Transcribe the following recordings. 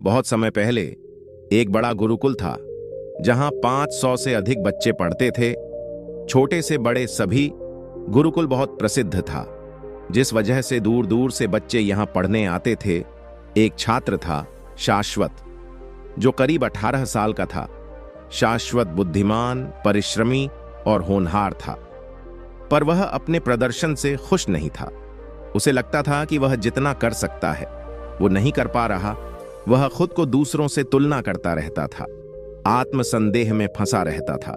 बहुत समय पहले एक बड़ा गुरुकुल था जहां 500 से अधिक बच्चे पढ़ते थे। छोटे से बड़े सभी। गुरुकुल बहुत प्रसिद्ध था, जिस वजह से दूर दूर से बच्चे यहां पढ़ने आते थे। एक छात्र था शाश्वत, जो करीब 18 साल का था। शाश्वत बुद्धिमान, परिश्रमी और होनहार था, पर वह अपने प्रदर्शन से खुश नहीं था। उसे लगता था कि वह जितना कर सकता है वो नहीं कर पा रहा। वह खुद को दूसरों से तुलना करता रहता था, आत्मसंदेह में फंसा रहता था।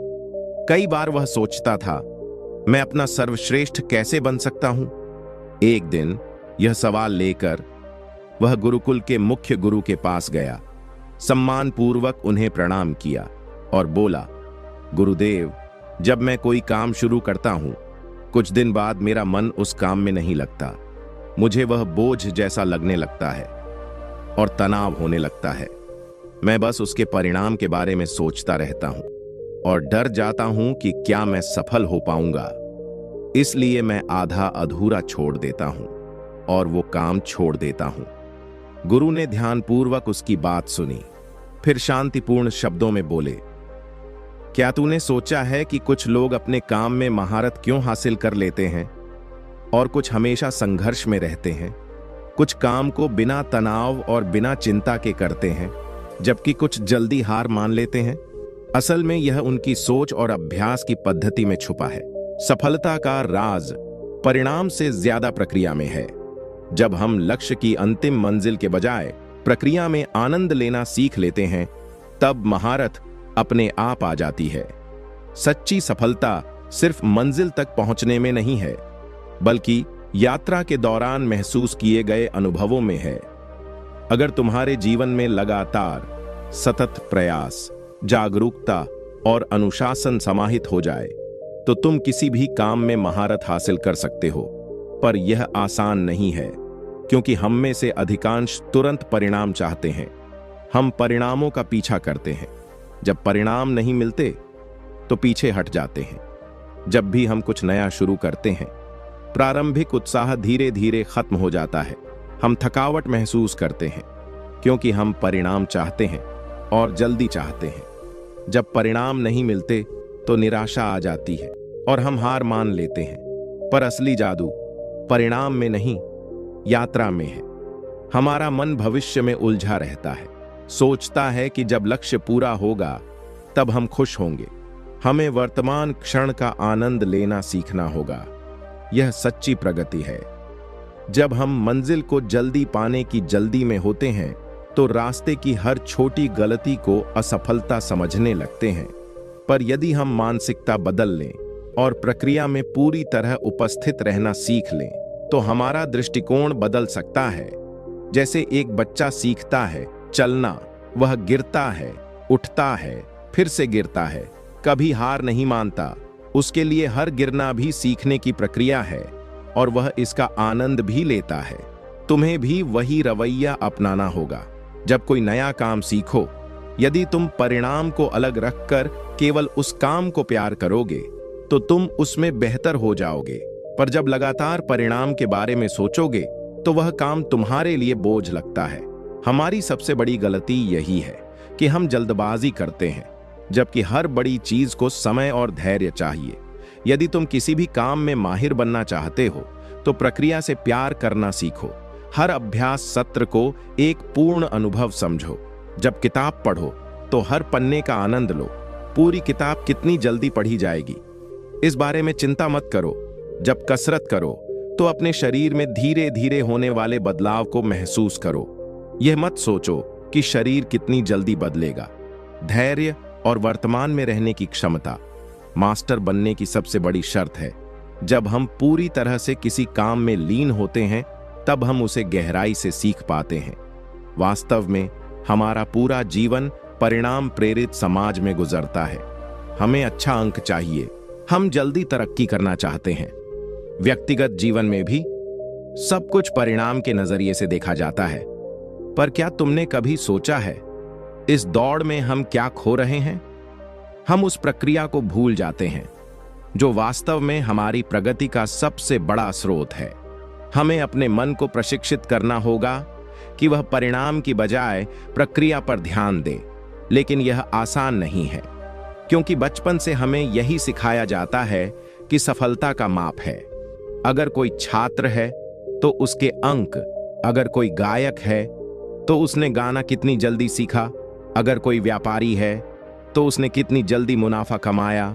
कई बार वह सोचता था, मैं अपना सर्वश्रेष्ठ कैसे बन सकता हूं। एक दिन यह सवाल लेकर वह गुरुकुल के मुख्य गुरु के पास गया, सम्मानपूर्वक उन्हें प्रणाम किया और बोला, गुरुदेव, जब मैं कोई काम शुरू करता हूं, कुछ दिन बाद मेरा मन उस काम में नहीं लगता। मुझे वह बोझ जैसा लगने लगता है और तनाव होने लगता है। मैं बस उसके परिणाम के बारे में सोचता रहता हूं और डर जाता हूं कि क्या मैं सफल हो पाऊंगा। इसलिए मैं आधा अधूरा छोड़ देता हूं और वो काम छोड़ देता हूं। गुरु ने ध्यानपूर्वक उसकी बात सुनी, फिर शांतिपूर्ण शब्दों में बोले, क्या तूने सोचा है कि कुछ लोग अपने काम में महारत क्यों हासिल कर लेते हैं और कुछ हमेशा संघर्ष में रहते हैं? कुछ काम को बिना तनाव और बिना चिंता के करते हैं, जबकि कुछ जल्दी हार मान लेते हैं। असल में यह उनकी सोच और अभ्यास की पद्धति में छुपा है। सफलता का राज परिणाम से ज्यादा प्रक्रिया में है। जब हम लक्ष्य की अंतिम मंजिल के बजाय प्रक्रिया में आनंद लेना सीख लेते हैं, तब महारत अपने आप आ जाती है। सच्ची सफलता सिर्फ मंजिल तक पहुंचने में नहीं है, बल्कि यात्रा के दौरान महसूस किए गए अनुभवों में है। अगर तुम्हारे जीवन में लगातार सतत प्रयास, जागरूकता और अनुशासन समाहित हो जाए, तो तुम किसी भी काम में महारत हासिल कर सकते हो। पर यह आसान नहीं है, क्योंकि हम में से अधिकांश तुरंत परिणाम चाहते हैं। हम परिणामों का पीछा करते हैं। जब परिणाम नहीं मिलते तो पीछे हट जाते हैं। जब भी हम कुछ नया शुरू करते हैं, प्रारंभिक उत्साह धीरे धीरे खत्म हो जाता है। हम थकावट महसूस करते हैं, क्योंकि हम परिणाम चाहते हैं और जल्दी चाहते हैं। जब परिणाम नहीं मिलते तो निराशा आ जाती है और हम हार मान लेते हैं। पर असली जादू परिणाम में नहीं, यात्रा में है। हमारा मन भविष्य में उलझा रहता है, सोचता है कि जब लक्ष्य पूरा होगा तब हम खुश होंगे। हमें वर्तमान क्षण का आनंद लेना सीखना होगा। यह सच्ची प्रगति है। जब हम मंजिल को जल्दी पाने की जल्दी में होते हैं, तो रास्ते की हर छोटी गलती को असफलता समझने लगते हैं। पर यदि हम मानसिकता बदल लें और प्रक्रिया में पूरी तरह उपस्थित रहना सीख लें, तो हमारा दृष्टिकोण बदल सकता है। जैसे एक बच्चा सीखता है चलना, वह गिरता है, उठता है, फिर से गिरता है, कभी हार नहीं मानता। उसके लिए हर गिरना भी सीखने की प्रक्रिया है और वह इसका आनंद भी लेता है। तुम्हें भी वही रवैया अपनाना होगा। जब कोई नया काम सीखो, यदि तुम परिणाम को अलग रखकर केवल उस काम को प्यार करोगे, तो तुम उसमें बेहतर हो जाओगे। पर जब लगातार परिणाम के बारे में सोचोगे, तो वह काम तुम्हारे लिए बोझ लगता है। हमारी सबसे बड़ी गलती यही है कि हम जल्दबाजी करते हैं, जबकि हर बड़ी चीज को समय और धैर्य चाहिए। यदि तुम किसी भी काम में माहिर बनना चाहते हो, तो प्रक्रिया से प्यार करना सीखो। हर अभ्यास सत्र को एक पूर्ण अनुभव समझो। जब किताब पढ़ो, तो हर पन्ने का आनंद लो। पूरी किताब कितनी जल्दी पढ़ी जाएगी, इस बारे में चिंता मत करो। जब कसरत करो, तो अपने शरीर में धीरे धीरे होने वाले बदलाव को महसूस करो। यह मत सोचो कि शरीर कितनी जल्दी बदलेगा। धैर्य और वर्तमान में रहने की क्षमता मास्टर बनने की सबसे बड़ी शर्त है। जब हम पूरी तरह से किसी काम में लीन होते हैं, तब हम उसे गहराई से सीख पाते हैं। वास्तव में हमारा पूरा जीवन परिणाम प्रेरित समाज में गुजरता है। हमें अच्छा अंक चाहिए, हम जल्दी तरक्की करना चाहते हैं। व्यक्तिगत जीवन में भी सब कुछ परिणाम के नजरिए से देखा जाता है। पर क्या तुमने कभी सोचा है, इस दौड़ में हम क्या खो रहे हैं? हम उस प्रक्रिया को भूल जाते हैं जो वास्तव में हमारी प्रगति का सबसे बड़ा स्रोत है। हमें अपने मन को प्रशिक्षित करना होगा कि वह परिणाम की बजाय प्रक्रिया पर ध्यान दे। लेकिन यह आसान नहीं है, क्योंकि बचपन से हमें यही सिखाया जाता है कि सफलता का माप है। अगर कोई छात्र है तो उसके अंक, अगर कोई गायक है तो उसने गाना कितनी जल्दी सीखा, अगर कोई व्यापारी है तो उसने कितनी जल्दी मुनाफा कमाया।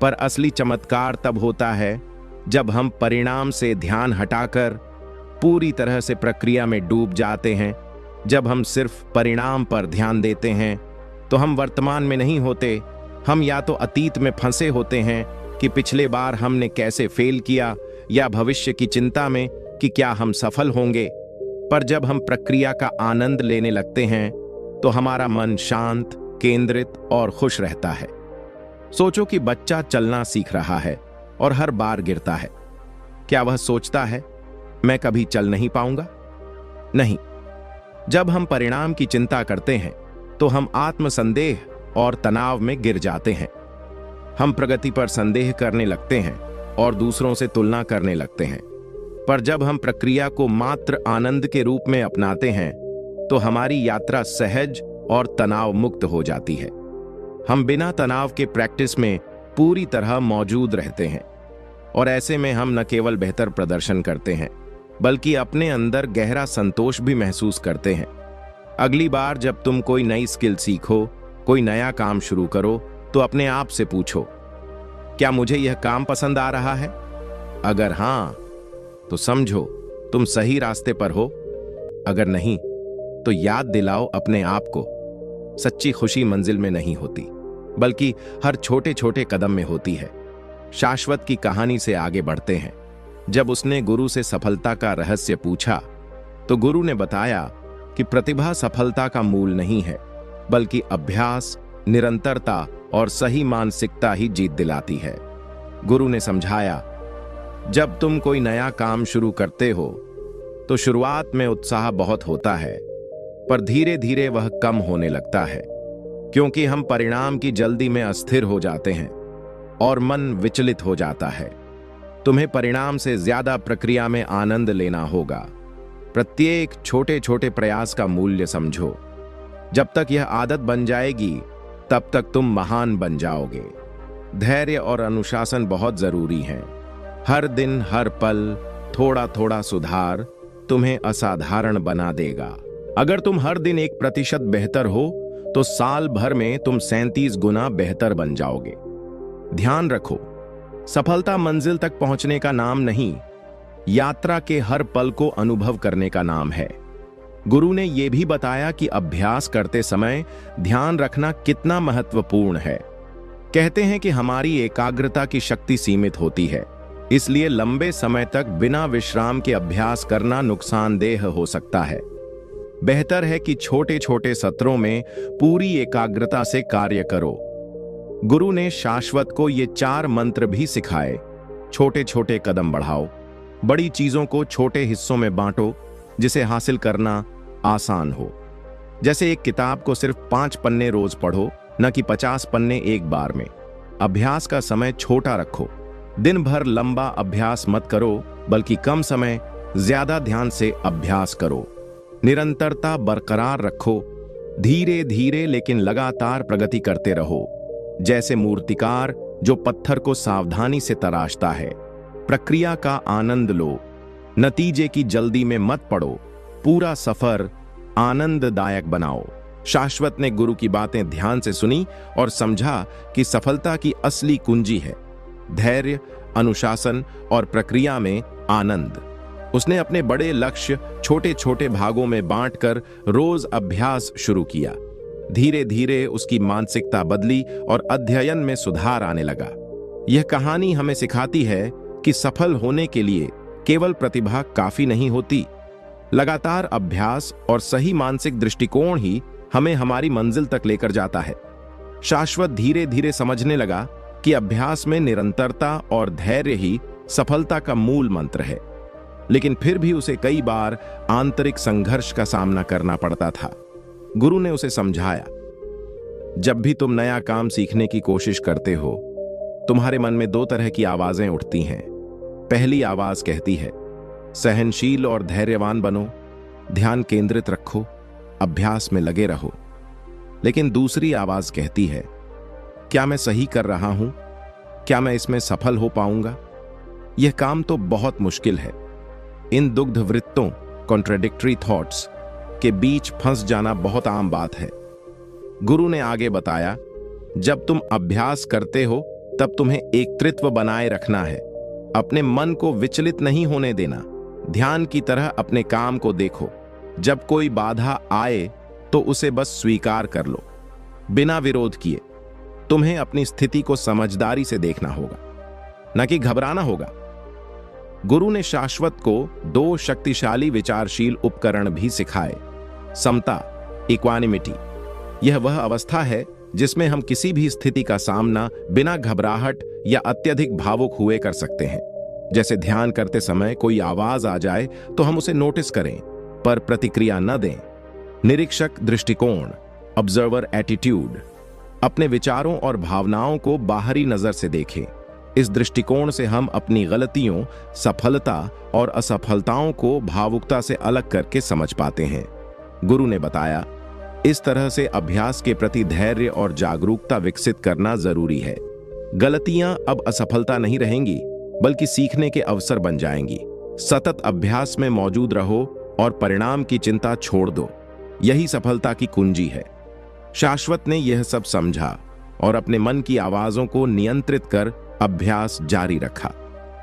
पर असली चमत्कार तब होता है जब हम परिणाम से ध्यान हटाकर पूरी तरह से प्रक्रिया में डूब जाते हैं। जब हम सिर्फ परिणाम पर ध्यान देते हैं तो हम वर्तमान में नहीं होते। हम या तो अतीत में फंसे होते हैं कि पिछले बार हमने कैसे फेल किया, या भविष्य की चिंता में कि क्या हम सफल होंगे। पर जब हम प्रक्रिया का आनंद लेने लगते हैं तो हमारा मन शांत, केंद्रित और खुश रहता है। सोचो कि बच्चा चलना सीख रहा है और हर बार गिरता है। क्या वह सोचता है मैं कभी चल नहीं पाऊंगा? नहीं। जब हम परिणाम की चिंता करते हैं तो हम आत्मसंदेह और तनाव में गिर जाते हैं। हम प्रगति पर संदेह करने लगते हैं और दूसरों से तुलना करने लगते हैं। पर जब हम प्रक्रिया को मात्र आनंद के रूप में अपनाते हैं तो हमारी यात्रा सहज और तनाव मुक्त हो जाती है। हम बिना तनाव के प्रैक्टिस में पूरी तरह मौजूद रहते हैं, और ऐसे में हम न केवल बेहतर प्रदर्शन करते हैं बल्कि अपने अंदर गहरा संतोष भी महसूस करते हैं। अगली बार जब तुम कोई नई स्किल सीखो, कोई नया काम शुरू करो, तो अपने आप से पूछो, क्या मुझे यह काम पसंद आ रहा है? अगर हां, तो समझो तुम सही रास्ते पर हो। अगर नहीं, तो याद दिलाओ अपने आप को, सच्ची खुशी मंजिल में नहीं होती बल्कि हर छोटे छोटे कदम में होती है। शाश्वत की कहानी से आगे बढ़ते हैं। जब उसने गुरु से सफलता का रहस्य पूछा तो गुरु ने बताया कि प्रतिभा सफलता का मूल नहीं है, बल्कि अभ्यास, निरंतरता और सही मानसिकता ही जीत दिलाती है। गुरु ने समझाया, जब तुम कोई नया काम शुरू करते हो तो शुरुआत में उत्साह बहुत होता है, पर धीरे धीरे वह कम होने लगता है, क्योंकि हम परिणाम की जल्दी में अस्थिर हो जाते हैं और मन विचलित हो जाता है। तुम्हें परिणाम से ज्यादा प्रक्रिया में आनंद लेना होगा। प्रत्येक छोटे छोटे प्रयास का मूल्य समझो। जब तक यह आदत बन जाएगी तब तक तुम महान बन जाओगे। धैर्य और अनुशासन बहुत जरूरी हैं। हर दिन, हर पल, थोड़ा थोड़ा सुधार तुम्हें असाधारण बना देगा। अगर तुम हर दिन 1% बेहतर हो तो साल भर में तुम 37 गुना बेहतर बन जाओगे। ध्यान रखो, सफलता मंजिल तक पहुंचने का नाम नहीं, यात्रा के हर पल को अनुभव करने का नाम है। गुरु ने यह भी बताया कि अभ्यास करते समय ध्यान रखना कितना महत्वपूर्ण है। कहते हैं कि हमारी एकाग्रता की शक्ति सीमित होती है, इसलिए लंबे समय तक बिना विश्राम के अभ्यास करना नुकसानदेह हो सकता है। बेहतर है कि छोटे छोटे सत्रों में पूरी एकाग्रता से कार्य करो। गुरु ने शाश्वत को ये 4 मंत्र भी सिखाए। छोटे छोटे कदम बढ़ाओ, बड़ी चीजों को छोटे हिस्सों में बांटो जिसे हासिल करना आसान हो। जैसे एक किताब को सिर्फ 5 पन्ने रोज पढ़ो, न कि 50 पन्ने एक बार में। अभ्यास का समय छोटा रखो। दिन भर लंबा अभ्यास मत करो, बल्कि कम समय ज्यादा ध्यान से अभ्यास करो। निरंतरता बरकरार रखो। धीरे धीरे लेकिन लगातार प्रगति करते रहो, जैसे मूर्तिकार जो पत्थर को सावधानी से तराशता है। प्रक्रिया का आनंद लो, नतीजे की जल्दी में मत पड़ो। पूरा सफर आनंददायक बनाओ। शाश्वत ने गुरु की बातें ध्यान से सुनी और समझा कि सफलता की असली कुंजी है धैर्य, अनुशासन और प्रक्रिया में आनंद। उसने अपने बड़े लक्ष्य छोटे छोटे भागों में बांटकर रोज अभ्यास शुरू किया। धीरे धीरे उसकी मानसिकता बदली और अध्ययन में सुधार आने लगा। यह कहानी हमें सिखाती है कि सफल होने के लिए केवल प्रतिभा काफी नहीं होती। लगातार अभ्यास और सही मानसिक दृष्टिकोण ही हमें हमारी मंजिल तक लेकर जाता है। शाश्वत धीरे धीरे समझने लगा कि अभ्यास में निरंतरता और धैर्य ही सफलता का मूल मंत्र है। लेकिन फिर भी उसे कई बार आंतरिक संघर्ष का सामना करना पड़ता था। गुरु ने उसे समझाया, जब भी तुम नया काम सीखने की कोशिश करते हो, तुम्हारे मन में 2 तरह की आवाजें उठती हैं। पहली आवाज कहती है, सहनशील और धैर्यवान बनो। ध्यान केंद्रित रखो, अभ्यास में लगे रहो। लेकिन दूसरी आवाज कहती है, क्या मैं सही कर रहा हूं? क्या मैं इसमें सफल हो पाऊंगा? यह काम तो बहुत मुश्किल है। इन दुग्ध वृत्तों, कॉन्ट्राडिक्टरी थॉट्स के बीच फंस जाना बहुत आम बात है। गुरु ने आगे बताया, जब तुम अभ्यास करते हो तब तुम्हें एकत्रित्व बनाए रखना है। अपने मन को विचलित नहीं होने देना। ध्यान की तरह अपने काम को देखो। जब कोई बाधा आए तो उसे बस स्वीकार कर लो, बिना विरोध किए। तुम्हें अपनी स्थिति को समझदारी से देखना होगा, न कि घबराना होगा। गुरु ने शाश्वत को 2 शक्तिशाली विचारशील उपकरण भी सिखाए। समता, इक्वानिमिटी। यह वह अवस्था है जिसमें हम किसी भी स्थिति का सामना बिना घबराहट या अत्यधिक भावुक हुए कर सकते हैं। जैसे ध्यान करते समय कोई आवाज आ जाए तो हम उसे नोटिस करें, पर प्रतिक्रिया न दें। निरीक्षक दृष्टिकोण, ऑब्जर्वर एटीट्यूड। अपने विचारों और भावनाओं को बाहरी नजर से देखें। इस दृष्टिकोण से हम अपनी गलतियों, सफलता और असफलताओं को भावुकता से अलग करके समझ पाते हैं। गुरु ने बताया, इस तरह से अभ्यास के प्रति धैर्य और जागरूकता विकसित करना जरूरी है। गलतियां अब असफलता नहीं रहेंगी, बल्कि सीखने के अवसर बन जाएंगी। सतत अभ्यास में मौजूद रहो और परिणाम की चिंता छोड़ दो। यही सफलता की कुंजी है। शाश्वत ने यह सब समझा और अपने मन की आवाजों को नियंत्रित कर अभ्यास जारी रखा।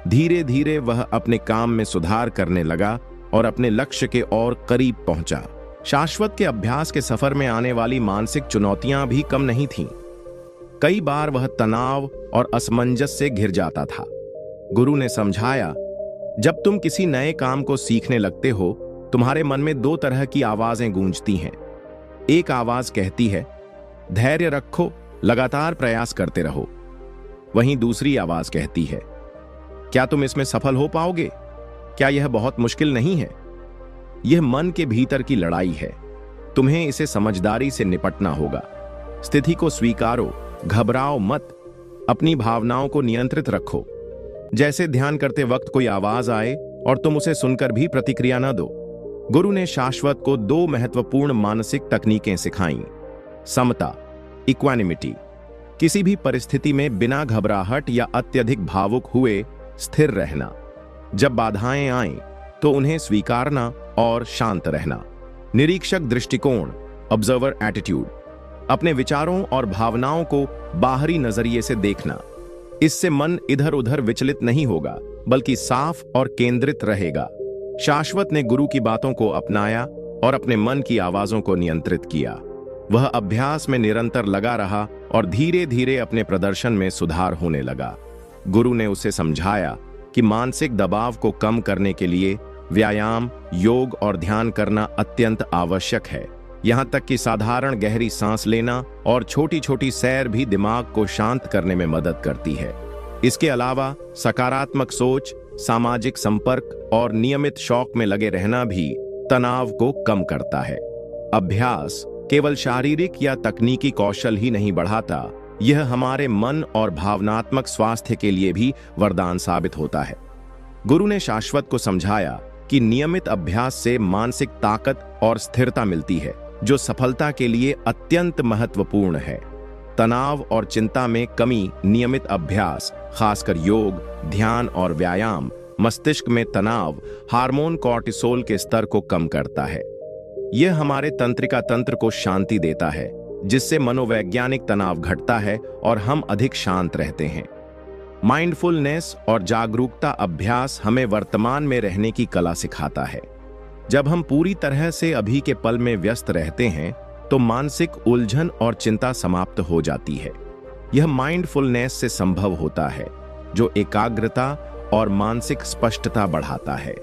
धीरे धीरे वह अपने काम में सुधार करने लगा और अपने लक्ष्य के और करीब पहुंचा। शाश्वत के अभ्यास के सफर में आने वाली मानसिक चुनौतियां भी कम नहीं थीं। कई बार वह तनाव और असमंजस से घिर जाता था। गुरु ने समझाया, जब तुम किसी नए काम को सीखने लगते हो, तुम्हारे मन में 2 तरह की आवाजें गूंजती हैं। एक आवाज कहती है, धैर्य रखो, लगातार प्रयास करते रहो। वहीं दूसरी आवाज कहती है, क्या तुम इसमें सफल हो पाओगे? क्या यह बहुत मुश्किल नहीं है? यह मन के भीतर की लड़ाई है। तुम्हें इसे समझदारी से निपटना होगा। स्थिति को स्वीकारो, घबराओ मत। अपनी भावनाओं को नियंत्रित रखो। जैसे ध्यान करते वक्त कोई आवाज आए और तुम उसे सुनकर भी प्रतिक्रिया न दो। गुरु ने शाश्वत को 2 महत्वपूर्ण मानसिक तकनीकें सिखाईं। समता, इक्वानिमिटी। किसी भी परिस्थिति में बिना घबराहट या अत्यधिक भावुक हुए स्थिर रहना। जब बाधाएं आएं तो उन्हें स्वीकारना और शांत रहना। निरीक्षक दृष्टिकोण, ऑब्जर्वर एटीट्यूड। अपने विचारों और भावनाओं को बाहरी नजरिए से देखना। इससे मन इधर उधर विचलित नहीं होगा, बल्कि साफ और केंद्रित रहेगा। शाश्वत ने गुरु की बातों को अपनाया और अपने मन की आवाजों को नियंत्रित किया। वह अभ्यास में निरंतर लगा रहा और धीरे धीरे अपने प्रदर्शन में सुधार होने लगा। गुरु ने उसे समझाया कि मानसिक दबाव को कम करने के लिए व्यायाम, योग और ध्यान करना अत्यंत आवश्यक है। यहां तक कि साधारण गहरी सांस लेना और छोटी छोटी सैर भी दिमाग को शांत करने में मदद करती है। इसके अलावा सकारात्मक सोच, सामाजिक संपर्क और नियमित शौक में लगे रहना भी तनाव को कम करता है। अभ्यास केवल शारीरिक या तकनीकी कौशल ही नहीं बढ़ाता, यह हमारे मन और भावनात्मक स्वास्थ्य के लिए भी वरदान साबित होता है। गुरु ने शाश्वत को समझाया कि नियमित अभ्यास से मानसिक ताकत और स्थिरता मिलती है, जो सफलता के लिए अत्यंत महत्वपूर्ण है। तनाव और चिंता में कमी, नियमित अभ्यास, खासकर योग, ध्यान और व्यायाम, मस्तिष्क में तनाव, हार्मोन कॉर्टिसोल के स्तर को कम करता है। यह हमारे तंत्रिका तंत्र को शांति देता है, जिससे मनोवैज्ञानिक तनाव घटता है और हम अधिक शांत रहते हैं। माइंडफुलनेस और जागरूकता अभ्यास हमें वर्तमान में रहने की कला सिखाता है। जब हम पूरी तरह से अभी के पल में व्यस्त रहते हैं, तो मानसिक उलझन और चिंता समाप्त हो जाती है। यह माइंडफुलनेस से संभव होता है, जो एकाग्रता और मानसिक स्पष्टता बढ़ाता है।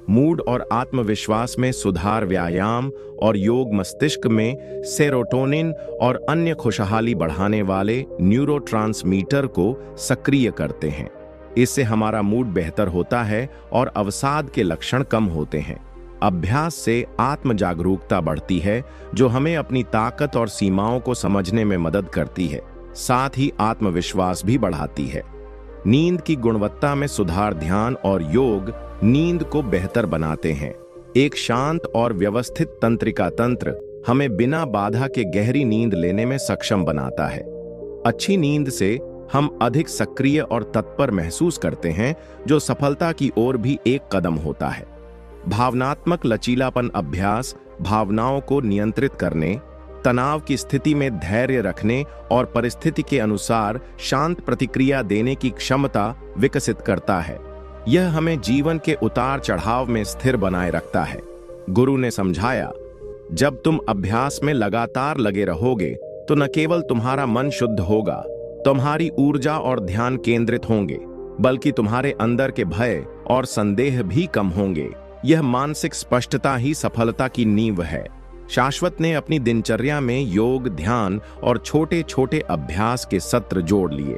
मूड और आत्मविश्वास में सुधार, व्यायाम और योग मस्तिष्क में सेरोटोनिन और अन्य खुशहाली बढ़ाने वाले न्यूरोट्रांसमीटर को सक्रिय करते हैं। इससे हमारा मूड बेहतर होता है और अवसाद के लक्षण कम होते हैं। अभ्यास से आत्म जागरूकता बढ़ती है, जो हमें अपनी ताकत और सीमाओं को समझने में मदद करती है। साथ ही आत्मविश्वास भी बढ़ाती है। नींद की गुणवत्ता में सुधार, ध्यान और योग नींद को बेहतर बनाते हैं। एक शांत और व्यवस्थित तंत्रिका तंत्र हमें बिना बाधा के गहरी नींद लेने में सक्षम बनाता है। अच्छी नींद से हम अधिक सक्रिय और तत्पर महसूस करते हैं, जो सफलता की ओर भी एक कदम होता है। भावनात्मक लचीलापन अभ्यास भावनाओं को नियंत्रित करने, तनाव की स्थिति में धैर्य रखने और परिस्थिति के अनुसार शांत प्रतिक्रिया देने की क्षमता विकसित करता है। यह हमें जीवन के उतार चढ़ाव में स्थिर बनाए रखता है। गुरु ने समझाया, जब तुम अभ्यास में लगातार लगे रहोगे तो न केवल तुम्हारा मन शुद्ध होगा, तुम्हारी ऊर्जा और ध्यान केंद्रित होंगे, बल्कि तुम्हारे अंदर के भय और संदेह भी कम होंगे। यह मानसिक स्पष्टता ही सफलता की नींव है। शाश्वत ने अपनी दिनचर्या में योग, ध्यान और छोटे छोटे अभ्यास के सत्र जोड़ लिए।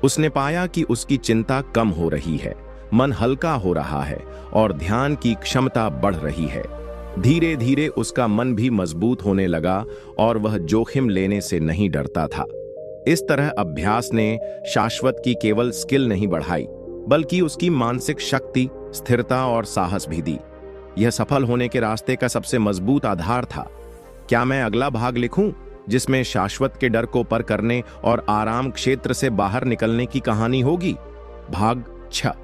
उसने पाया कि उसकी चिंता कम हो रही है, मन हल्का हो रहा है और ध्यान की क्षमता बढ़ रही है। धीरे धीरे उसका मन भी मजबूत होने लगा और वह जोखिम लेने से नहीं डरता था। इस तरह अभ्यास ने शाश्वत की केवल स्किल नहीं बढ़ाई, बल्कि उसकी मानसिक शक्ति, स्थिरता और साहस भी दी। यह सफल होने के रास्ते का सबसे मजबूत आधार था। क्या मैं अगला भाग लिखूं, जिसमें शाश्वत के डर को पार करने और आराम क्षेत्र से बाहर निकलने की कहानी होगी? भाग 6,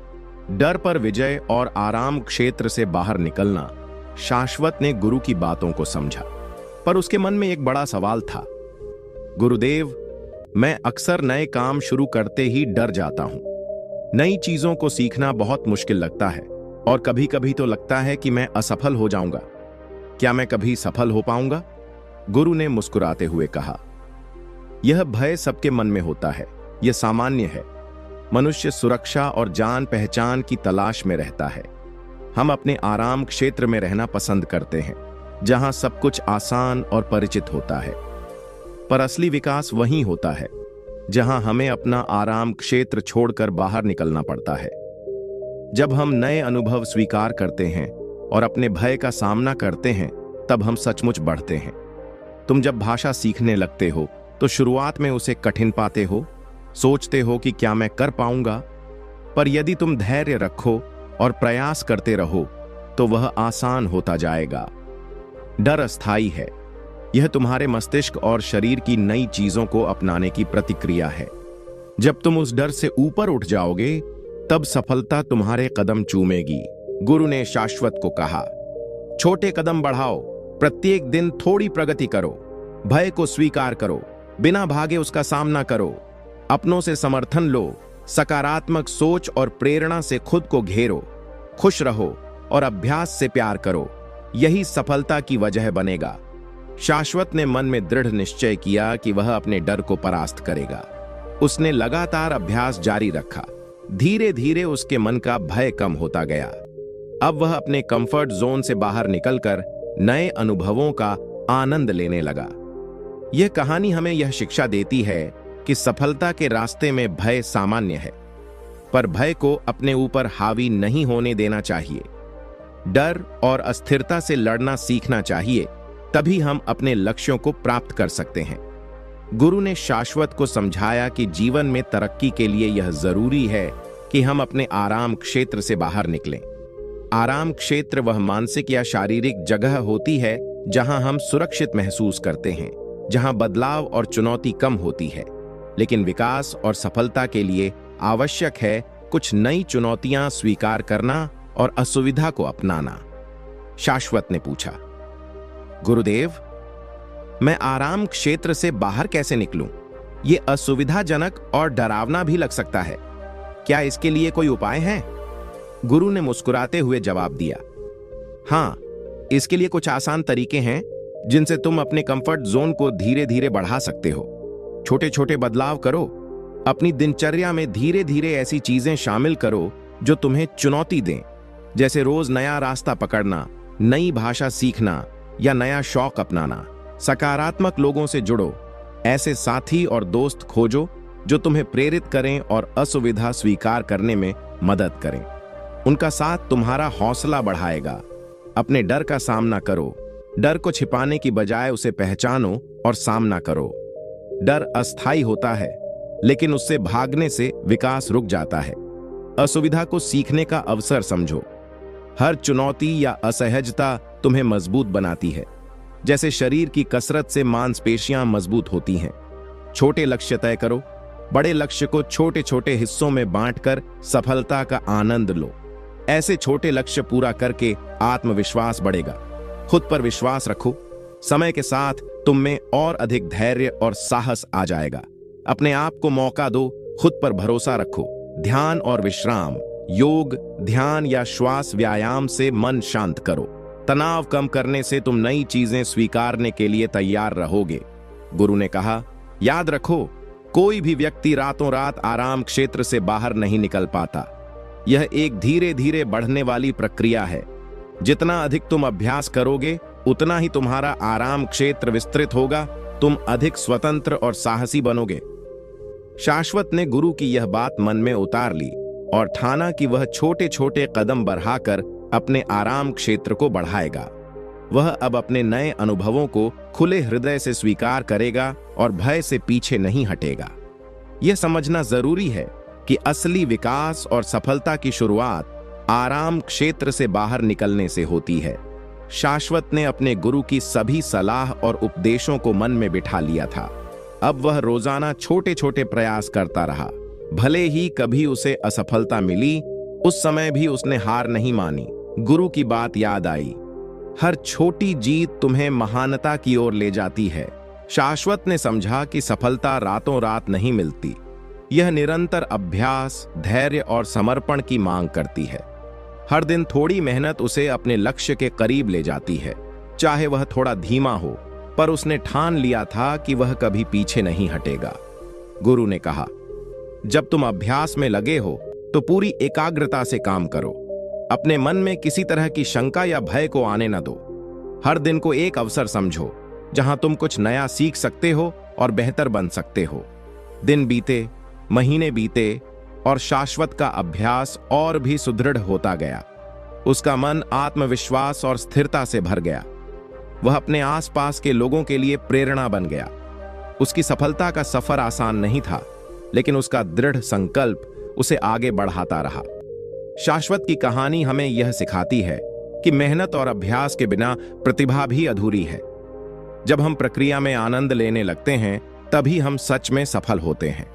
डर पर विजय और आराम क्षेत्र से बाहर निकलना। शाश्वत ने गुरु की बातों को समझा, पर उसके मन में एक बड़ा सवाल था। गुरुदेव, मैं अक्सर नए काम शुरू करते ही डर जाता हूं। नई चीजों को सीखना बहुत मुश्किल लगता है और कभी कभी तो लगता है कि मैं असफल हो जाऊंगा। क्या मैं कभी सफल हो पाऊंगा? गुरु ने मुस्कुराते हुए कहा, यह भय सबके मन में होता है, यह सामान्य है। मनुष्य सुरक्षा और जान पहचान की तलाश में रहता है। हम अपने आराम क्षेत्र में रहना पसंद करते हैं, जहां सब कुछ आसान और परिचित होता है। पर असली विकास वहीं होता है जहां हमें अपना आराम क्षेत्र छोड़कर बाहर निकलना पड़ता है। जब हम नए अनुभव स्वीकार करते हैं और अपने भय का सामना करते हैं, तब हम सचमुच बढ़ते हैं। तुम जब भाषा सीखने लगते हो तो शुरुआत में उसे कठिन पाते हो, सोचते हो कि क्या मैं कर पाऊंगा। पर यदि तुम धैर्य रखो और प्रयास करते रहो तो वह आसान होता जाएगा। डर अस्थायी है। यह तुम्हारे मस्तिष्क और शरीर की नई चीजों को अपनाने की प्रतिक्रिया है। जब तुम उस डर से ऊपर उठ जाओगे, तब सफलता तुम्हारे कदम चूमेगी। गुरु ने शाश्वत को कहा, छोटे कदम बढ़ाओ, प्रत्येक दिन थोड़ी प्रगति करो, भय को स्वीकार करो, बिना भागे उसका सामना करो, अपनों से समर्थन लो, सकारात्मक सोच और प्रेरणा से खुद को घेरो, खुश रहो और अभ्यास से प्यार करो। यही सफलता की वजह बनेगा। शाश्वत ने मन में दृढ़ निश्चय किया कि वह अपने डर को परास्त करेगा। उसने लगातार अभ्यास जारी रखा। धीरे धीरे उसके मन का भय कम होता गया। अब वह अपने कंफर्ट जोन से बाहर निकलकर नए अनुभवों का आनंद लेने लगा। यह कहानी हमें यह शिक्षा देती है कि सफलता के रास्ते में भय सामान्य है, पर भय को अपने ऊपर हावी नहीं होने देना चाहिए। डर और अस्थिरता से लड़ना सीखना चाहिए, तभी हम अपने लक्ष्यों को प्राप्त कर सकते हैं। गुरु ने शाश्वत को समझाया कि जीवन में तरक्की के लिए यह जरूरी है कि हम अपने आराम क्षेत्र से बाहर निकलें। आराम क्षेत्र वह मानसिक या शारीरिक जगह होती है जहां हम सुरक्षित महसूस करते हैं, जहां बदलाव और चुनौती कम होती है। लेकिन विकास और सफलता के लिए आवश्यक है कुछ नई चुनौतियां स्वीकार करना और असुविधा को अपनाना। शाश्वत ने पूछा, गुरुदेव, मैं आराम क्षेत्र से बाहर कैसे निकलूं? ये असुविधाजनक और डरावना भी लग सकता है। क्या इसके लिए कोई उपाय है? गुरु ने मुस्कुराते हुए जवाब दिया, हां, इसके लिए कुछ आसान तरीके हैं जिनसे तुम अपने कंफर्ट जोन को धीरे धीरे बढ़ा सकते हो। छोटे छोटे बदलाव करो। अपनी दिनचर्या में धीरे धीरे ऐसी चीजें शामिल करो जो तुम्हें चुनौती दें, जैसे रोज नया रास्ता पकड़ना, नई भाषा सीखना या नया शौक अपनाना। सकारात्मक लोगों से जुड़ो। ऐसे साथी और दोस्त खोजो जो तुम्हें प्रेरित करें और असुविधा स्वीकार करने में मदद करें। उनका साथ तुम्हारा हौसला बढ़ाएगा। अपने डर का सामना करो। डर को छिपाने की बजाय उसे पहचानो और सामना करो। डर अस्थायी होता है, लेकिन उससे भागने से विकास रुक जाता है। असुविधा को सीखने का अवसर समझो। हर चुनौती या असहजता तुम्हें मजबूत बनाती है। जैसे शरीर की कसरत से मांसपेशियां मजबूत होती हैं। छोटे लक्ष्य तय करो। बड़े लक्ष्य को छोटे छोटे हिस्सों में बांटकर सफलता का आनंद लो। ऐसे छोटे लक्ष्य पूरा करके आत्मविश्वास बढ़ेगा। खुद पर विश्वास रखो। समय के साथ तुम में और अधिक धैर्य और साहस आ जाएगा। अपने आप को मौका दो। खुद पर भरोसा रखो। ध्यान और विश्राम, योग, ध्यान या श्वास व्यायाम से मन शांत करो। तनाव कम करने से तुम नई चीजें स्वीकारने के लिए तैयार रहोगे। गुरु ने कहा, याद रखो, कोई भी व्यक्ति रातों रात आराम क्षेत्र से बाहर नहीं निकल पाता। यह एक धीरे धीरे बढ़ने वाली प्रक्रिया है। जितना अधिक तुम अभ्यास करोगे, उतना ही तुम्हारा आराम क्षेत्र विस्तृत होगा। तुम अधिक स्वतंत्र और साहसी बनोगे। शाश्वत ने गुरु की यह बात मन में उतार ली और ठाना कि वह छोटे छोटे कदम बढ़ाकर अपने आराम क्षेत्र को बढ़ाएगा। वह अब अपने नए अनुभवों को खुले हृदय से स्वीकार करेगा और भय से पीछे नहीं हटेगा। यह समझना जरूरी है कि असली विकास और सफलता की शुरुआत आराम क्षेत्र से बाहर निकलने से होती है। शाश्वत ने अपने गुरु की सभी सलाह और उपदेशों को मन में बिठा लिया था। अब वह रोजाना छोटे छोटे प्रयास करता रहा। भले ही कभी उसे असफलता मिली, उस समय भी उसने हार नहीं मानी। गुरु की बात याद आई, हर छोटी जीत तुम्हें महानता की ओर ले जाती है। शाश्वत ने समझा कि सफलता रातों रात नहीं मिलती। यह निरंतर अभ्यास, धैर्य और समर्पण की मांग करती है। हर दिन थोड़ी मेहनत उसे अपने लक्ष्य के करीब ले जाती है, चाहे वह थोड़ा धीमा हो, पर उसने ठान लिया था कि वह कभी पीछे नहीं हटेगा। गुरु ने कहा, जब तुम अभ्यास में लगे हो तो पूरी एकाग्रता से काम करो। अपने मन में किसी तरह की शंका या भय को आने न दो। हर दिन को एक अवसर समझो जहां तुम कुछ नया सीख सकते हो और बेहतर बन सकते हो। दिन बीते, महीने बीते और शाश्वत का अभ्यास और भी सुदृढ़ होता गया। उसका मन आत्मविश्वास और स्थिरता से भर गया। वह अपने आसपास के लोगों के लिए प्रेरणा बन गया। उसकी सफलता का सफर आसान नहीं था, लेकिन उसका दृढ़ संकल्प उसे आगे बढ़ाता रहा। शाश्वत की कहानी हमें यह सिखाती है कि मेहनत और अभ्यास के बिना प्रतिभा भी अधूरी है। जब हम प्रक्रिया में आनंद लेने लगते हैं, तभी हम सच में सफल होते हैं।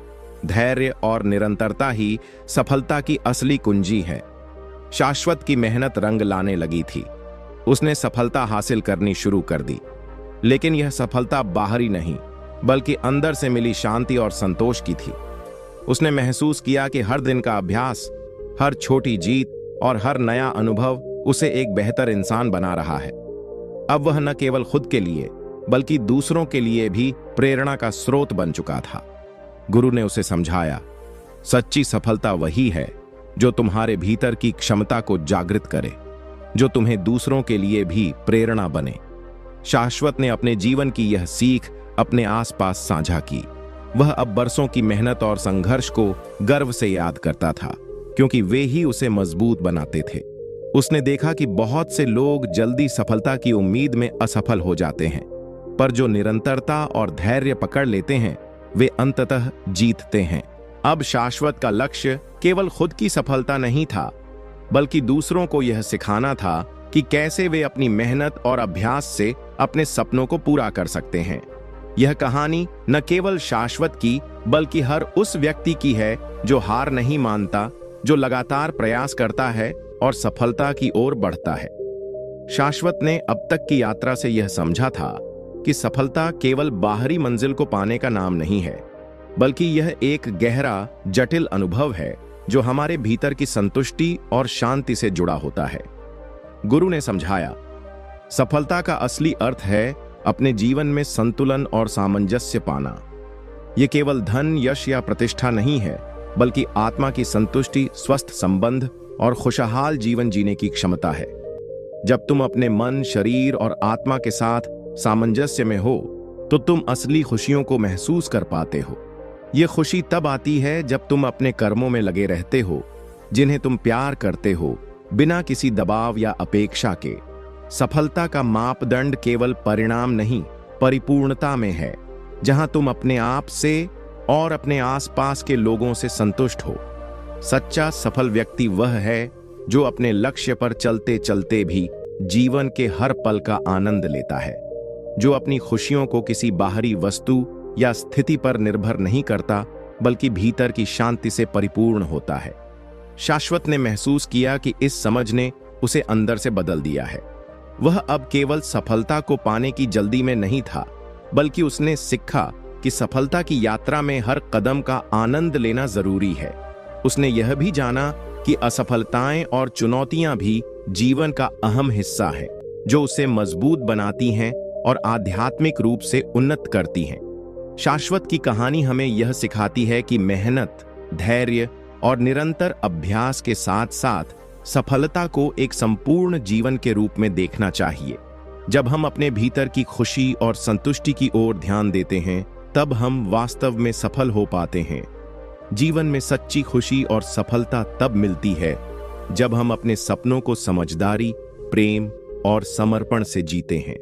धैर्य और निरंतरता ही सफलता की असली कुंजी है। शाश्वत की मेहनत रंग लाने लगी थी। उसने सफलता हासिल करनी शुरू कर दी, लेकिन यह सफलता बाहरी नहीं, बल्कि अंदर से मिली शांति और संतोष की थी। उसने महसूस किया कि हर दिन का अभ्यास, हर छोटी जीत और हर नया अनुभव उसे एक बेहतर इंसान बना रहा है। अब वह न केवल खुद के लिए, बल्कि दूसरों के लिए भी प्रेरणा का स्रोत बन चुका था। गुरु ने उसे समझाया, सच्ची सफलता वही है जो तुम्हारे भीतर की क्षमता को जागृत करे, जो तुम्हें दूसरों के लिए भी प्रेरणा बने। शाश्वत ने अपने जीवन की यह सीख अपने आसपास साझा की। वह अब बरसों की मेहनत और संघर्ष को गर्व से याद करता था, क्योंकि वे ही उसे मजबूत बनाते थे। उसने देखा कि बहुत से लोग जल्दी सफलता की उम्मीद में असफल हो जाते हैं, पर जो निरंतरता और धैर्य पकड़ लेते हैं, वे अंततः जीतते हैं। अब शाश्वत का लक्ष्य केवल खुद की सफलता नहीं था, बल्कि दूसरों को यह सिखाना था कि कैसे वे अपनी मेहनत और अभ्यास से अपने सपनों को पूरा कर सकते हैं। यह कहानी न केवल शाश्वत की, बल्कि हर उस व्यक्ति की है जो हार नहीं मानता, जो लगातार प्रयास करता है और सफलता की ओर बढ़ता है। शाश्वत ने अब तक की यात्रा से यह समझा था कि सफलता केवल बाहरी मंजिल को पाने का नाम नहीं है, बल्कि यह एक गहरा, जटिल अनुभव है जो हमारे भीतर की संतुष्टि और शांति से जुड़ा होता है। गुरु ने समझाया, सफलता का असली अर्थ है अपने जीवन में संतुलन और सामंजस्य पाना। यह केवल धन, यश या प्रतिष्ठा नहीं है, बल्कि आत्मा की संतुष्टि, स्वस्थ संबंध और खुशहाल जीवन जीने की क्षमता है। जब तुम अपने मन, शरीर और आत्मा के साथ सामंजस्य में हो, तो तुम असली खुशियों को महसूस कर पाते हो। यह खुशी तब आती है जब तुम अपने कर्मों में लगे रहते हो, जिन्हें तुम प्यार करते हो, बिना किसी दबाव या अपेक्षा के। सफलता का मापदंड केवल परिणाम नहीं, परिपूर्णता में है, जहां तुम अपने आप से और अपने आसपास के लोगों से संतुष्ट हो। सच्चा सफल व्यक्ति वह है जो अपने लक्ष्य पर चलते चलते भी जीवन के हर पल का आनंद लेता है, जो अपनी खुशियों को किसी बाहरी वस्तु या स्थिति पर निर्भर नहीं करता, बल्कि भीतर की शांति से परिपूर्ण होता है। शाश्वत ने महसूस किया कि इस समझ ने उसे अंदर से बदल दिया है। वह अब केवल सफलता को पाने की जल्दी में नहीं था, बल्कि उसने सीखा कि सफलता की यात्रा में हर कदम का आनंद लेना जरूरी है। उसने यह भी जाना कि असफलताएं और चुनौतियां भी जीवन का अहम हिस्सा है, जो उसे मजबूत बनाती हैं और आध्यात्मिक रूप से उन्नत करती हैं। शाश्वत की कहानी हमें यह सिखाती है कि मेहनत, धैर्य और निरंतर अभ्यास के साथ साथ सफलता को एक संपूर्ण जीवन के रूप में देखना चाहिए। जब हम अपने भीतर की खुशी और संतुष्टि की ओर ध्यान देते हैं, तब हम वास्तव में सफल हो पाते हैं। जीवन में सच्ची खुशी और सफलता तब मिलती है जब हम अपने सपनों को समझदारी, प्रेम और समर्पण से जीते हैं।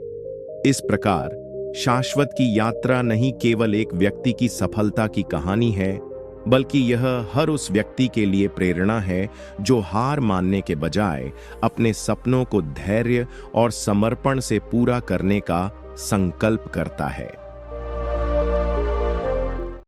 इस प्रकार शाश्वत की यात्रा नहीं केवल एक व्यक्ति की सफलता की कहानी है, बल्कि यह हर उस व्यक्ति के लिए प्रेरणा है जो हार मानने के बजाय अपने सपनों को धैर्य और समर्पण से पूरा करने का संकल्प करता है।